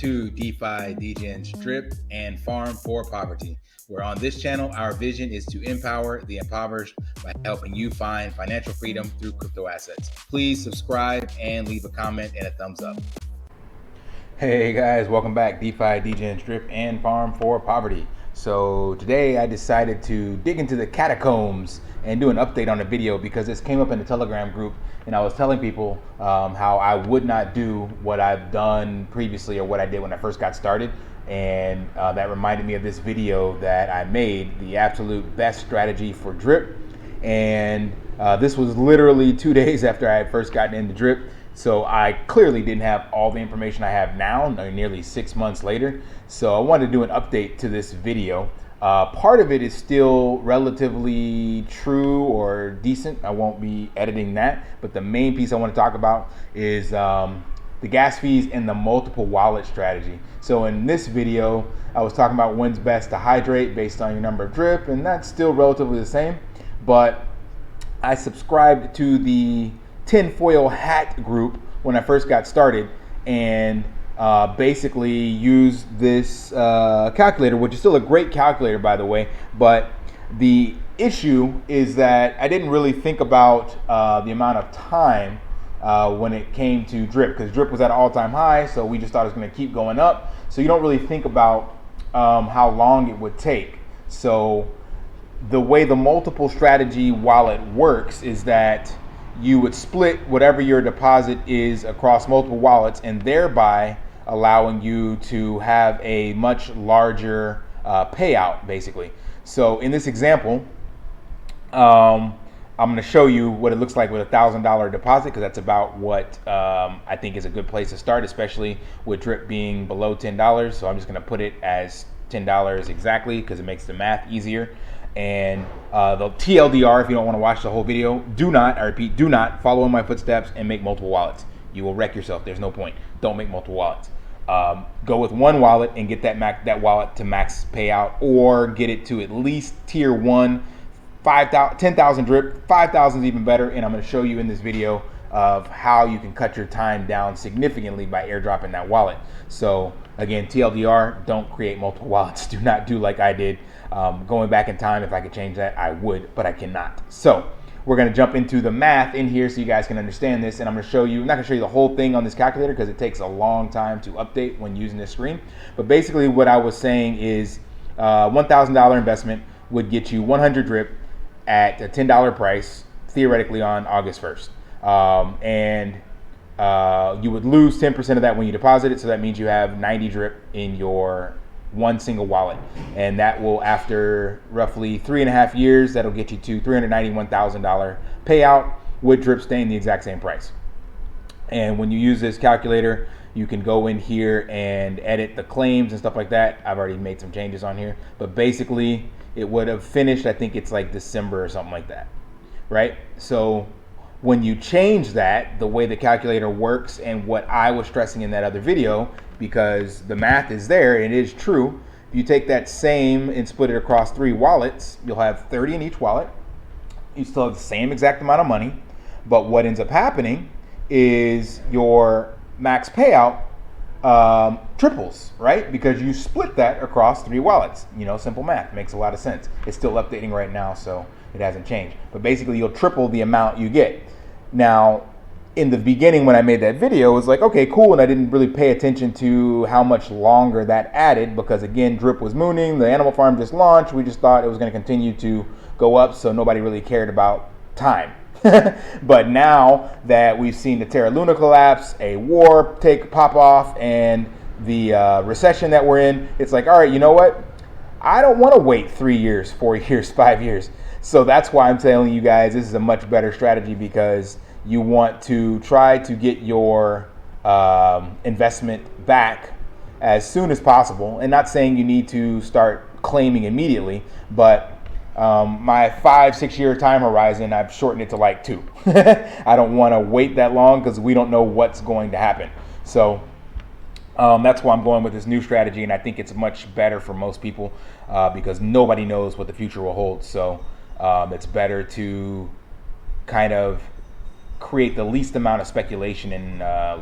to DeFi, degens, drip, and farm for poverty, where on this channel, our vision is to empower the impoverished by helping you find financial freedom through crypto assets. Please subscribe and leave a comment and a thumbs up. Hey guys, welcome back. DeFi, degens, drip, and farm for poverty. So today I decided to dig into the catacombs and do an update on the video because this came up in the Telegram group, and I was telling people how I would not do what I've done previously or what I did when I first got started. And that reminded me of this video that I made, the absolute best strategy for drip. And this was literally 2 days after I had first gotten into drip. So I clearly didn't have all the information I have now, nearly 6 months later. So I wanted to do an update to this video. Part of it is still relatively true or decent. I won't be editing that. But the main piece I want to talk about is the gas fees and the multiple wallet strategy. So in this video, I was talking about when's best to hydrate based on your number of drip, and that's still relatively the same. But I subscribed to the tinfoil hat group when I first got started, and basically used this calculator, which is still a great calculator, by the way. But the issue is that I didn't really think about the amount of time when it came to drip, because drip was at an all-time high, so we just thought it was going to keep going up. So you don't really think about how long it would take. So the way the multiple strategy wallet works is that you would split whatever your deposit is across multiple wallets, and thereby allowing you to have a much larger payout, basically. So in this example, I'm going to show you what it looks like with $1,000 deposit, because that's about what I think is a good place to start, especially with drip being below $10. So I'm just going to put it as $10 exactly because it makes the math easier. And the TLDR, if you don't want to watch the whole video, do not, I repeat, do not follow in my footsteps and make multiple wallets. You will wreck yourself. There's no point. Don't make multiple wallets. Go with one wallet and get that wallet to max payout, or get it to at least tier 1, 10,000 drip. 5,000 is even better, and I'm going to show you in this video of how you can cut your time down significantly by airdropping that wallet. So again, TLDR, don't create multiple wallets. Do not do like I did. Going back in time, if I could change that, I would, but I cannot. So we're going to jump into the math in here so you guys can understand this, and I'm going to show you, I'm not going to show you the whole thing on this calculator because it takes a long time to update when using this screen. But basically what I was saying is $1,000 investment would get you 100 drip at a $10 price, theoretically on August 1st. You would lose 10% of that when you deposit it, so that means you have 90 drip in your one single wallet, and that will, after roughly 3.5 years, that'll get you to $391,000 payout with drip staying the exact same price. And when you use this calculator, you can go in here and edit the claims and stuff like that. I've already made some changes on here, but basically it would have finished, I think it's like December or something like that, right? So when you change that, the way the calculator works, and what I was stressing in that other video, because the math is there and it is true, if you take that same and split it across 3 wallets, you'll have 30 in each wallet. You still have the same exact amount of money, but what ends up happening is your max payout triples, right? Because you split that across 3 wallets. You know, simple math, makes a lot of sense. It's still updating right now, so it hasn't changed. But basically you'll triple the amount you get. Now, in the beginning when I made that video, it was like, okay, cool, and I didn't really pay attention to how much longer that added, because again, drip was mooning, the animal farm just launched, we just thought it was going to continue to go up, so nobody really cared about time. But now that we've seen the Terra Luna collapse, a war pop off, and the recession that we're in, it's like, all right, you know what? I don't want to wait 3 years, 4 years, 5 years. So that's why I'm telling you guys this is a much better strategy, because you want to try to get your investment back as soon as possible. And not saying you need to start claiming immediately, but my 5-6 year time horizon, I've shortened it to like 2. I don't want to wait that long because we don't know what's going to happen. So that's why I'm going with this new strategy, and I think it's much better for most people because nobody knows what the future will hold. So it's better to kind of create the least amount of speculation in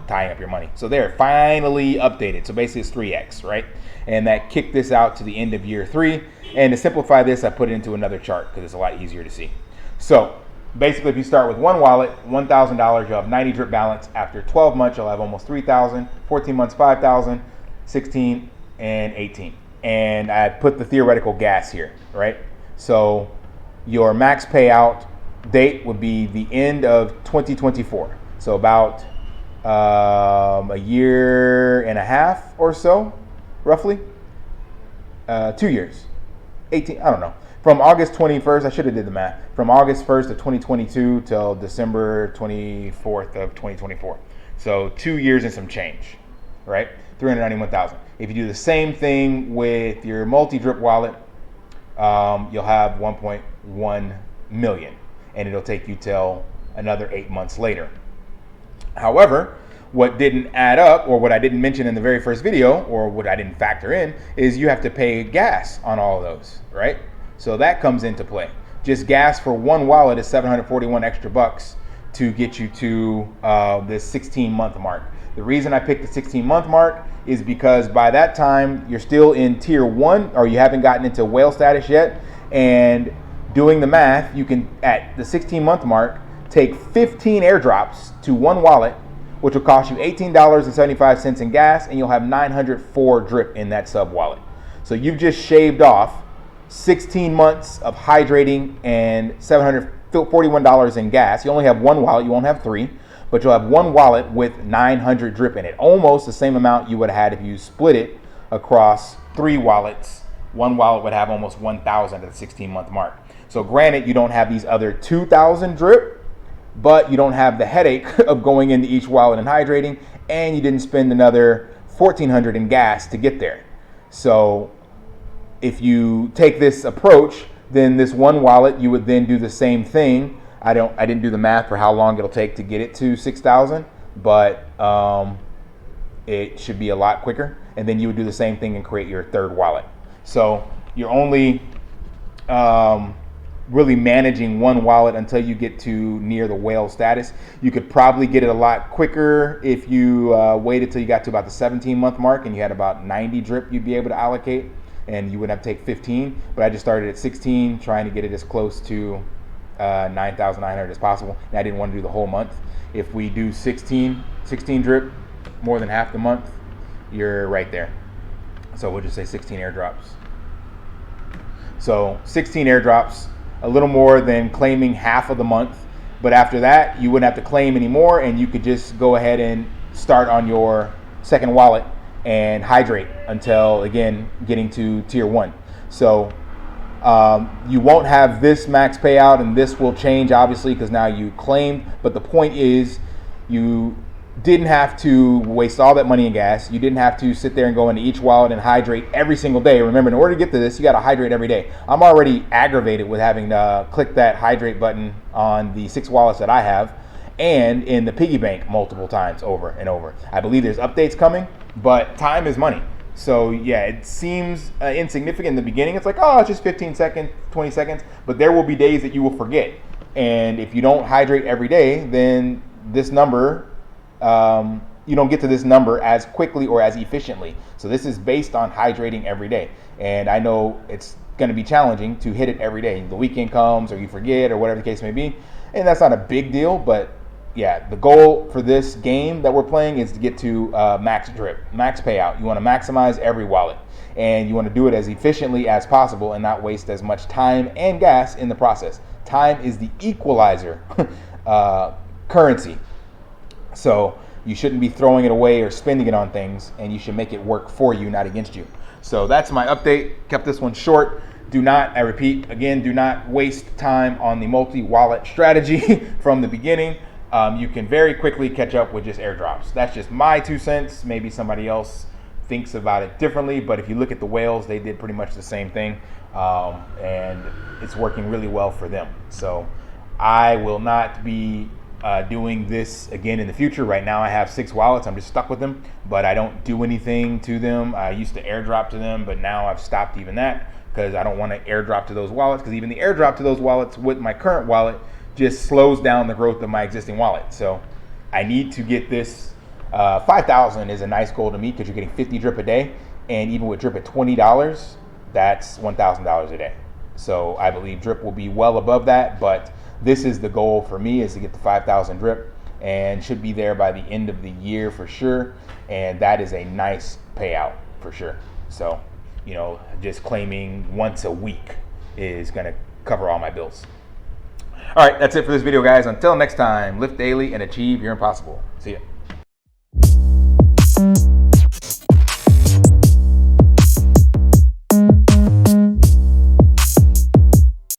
tying up your money. So they're finally updated. So basically it's 3x, right? And that kicked this out to the end of year 3. And to simplify this, I put it into another chart because it's a lot easier to see. So basically, if you start with one wallet, $1,000, you'll have 90 drip balance. After 12 months, you'll have almost 3,000. 14 months, 5,000. 16 and 18. And I put the theoretical gas here, right? So your max payout date would be the end of 2024. So about a year and a half or so, roughly. 2 years. 18, I don't know. From August 21st, I should have did the math. From August 1st of 2022 till December 24th of 2024. So 2 years and some change, right? 391,000. If you do the same thing with your multi-drip wallet, you'll have 1.1 million, and it'll take you till another 8 months later. However, what didn't add up, or what I didn't mention in the very first video, or what I didn't factor in, is you have to pay gas on all of those, right? So that comes into play. Just gas for one wallet is 741 extra bucks to get you to this 16-month mark. The reason I picked the 16-month mark is because by that time you're still in tier 1, or you haven't gotten into whale status yet. And doing the math, you can, at the 16-month mark, take 15 airdrops to one wallet, which will cost you $18.75 in gas, and you'll have 904 drip in that sub wallet. So you've just shaved off 16 months of hydrating and $741 in gas. You only have one wallet, you won't have 3, but you'll have one wallet with 900 drip in it. Almost the same amount you would have had if you split it across 3 wallets. One wallet would have almost 1,000 at the 16-month mark. So granted, you don't have these other 2,000 drip, but you don't have the headache of going into each wallet and hydrating, and you didn't spend another 1,400 in gas to get there. So if you take this approach, then this one wallet, you would then do the same thing. I didn't do the math for how long it'll take to get it to 6,000, but it should be a lot quicker. And then you would do the same thing and create your third wallet. So you're only really managing one wallet until you get to near the whale status. You could probably get it a lot quicker if you waited till you got to about the 17-month mark and you had about 90 drip you'd be able to allocate, and you would have to take 15. But I just started at 16, trying to get it as close to 9,900 as possible. And I didn't want to do the whole month. If we do 16 drip, more than half the month, you're right there. So we'll just say 16 airdrops. So 16 airdrops, a little more than claiming half of the month. But after that, you wouldn't have to claim anymore, and you could just go ahead and start on your second wallet and hydrate until, again, getting to tier 1. So you won't have this max payout, and this will change obviously because now you claimed. But the point is, you didn't have to waste all that money in gas. You didn't have to sit there and go into each wallet and hydrate every single day. Remember, in order to get to this, you got to hydrate every day. I'm already aggravated with having to click that hydrate button on the 6 wallets that I have, and in the Piggy Bank multiple times over and over. I believe there's updates coming, but time is money. So yeah, it seems insignificant in the beginning. It's like, oh, it's just 15 seconds, 20 seconds. But there will be days that you will forget. And if you don't hydrate every day, then this number, you don't get to this number as quickly or as efficiently. So this is based on hydrating every day. And I know it's going to be challenging to hit it every day. The weekend comes, or you forget, or whatever the case may be. And that's not a big deal, but yeah, the goal for this game that we're playing is to get to max drip, max payout. You want to maximize every wallet, and you want to do it as efficiently as possible and not waste as much time and gas in the process. Time is the equalizer currency. So you shouldn't be throwing it away or spending it on things, and you should make it work for you, not against you. So that's my update. Kept this one short. Do not, I repeat again, do not waste time on the multi-wallet strategy from the beginning. You can very quickly catch up with just airdrops. That's just my 2 cents. Maybe somebody else thinks about it differently, but if you look at the whales, they did pretty much the same thing, and it's working really well for them. So I will not be doing this again in the future. Right now I have 6 wallets. I'm just stuck with them, but I don't do anything to them. I used to airdrop to them, but now I've stopped even that because I don't want to airdrop to those wallets, because even the airdrop to those wallets with my current wallet just slows down the growth of my existing wallet. So I need to get this. 5,000 is a nice goal to meet because you're getting 50 drip a day, and even with drip at $20, that's $1,000 a day. So I believe drip will be well above that, but this is the goal for me, is to get the 5,000 drip, and should be there by the end of the year for sure. And that is a nice payout for sure. So, you know, just claiming once a week is going to cover all my bills. All right, that's it for this video, guys. Until next time, lift daily and achieve your impossible. See ya.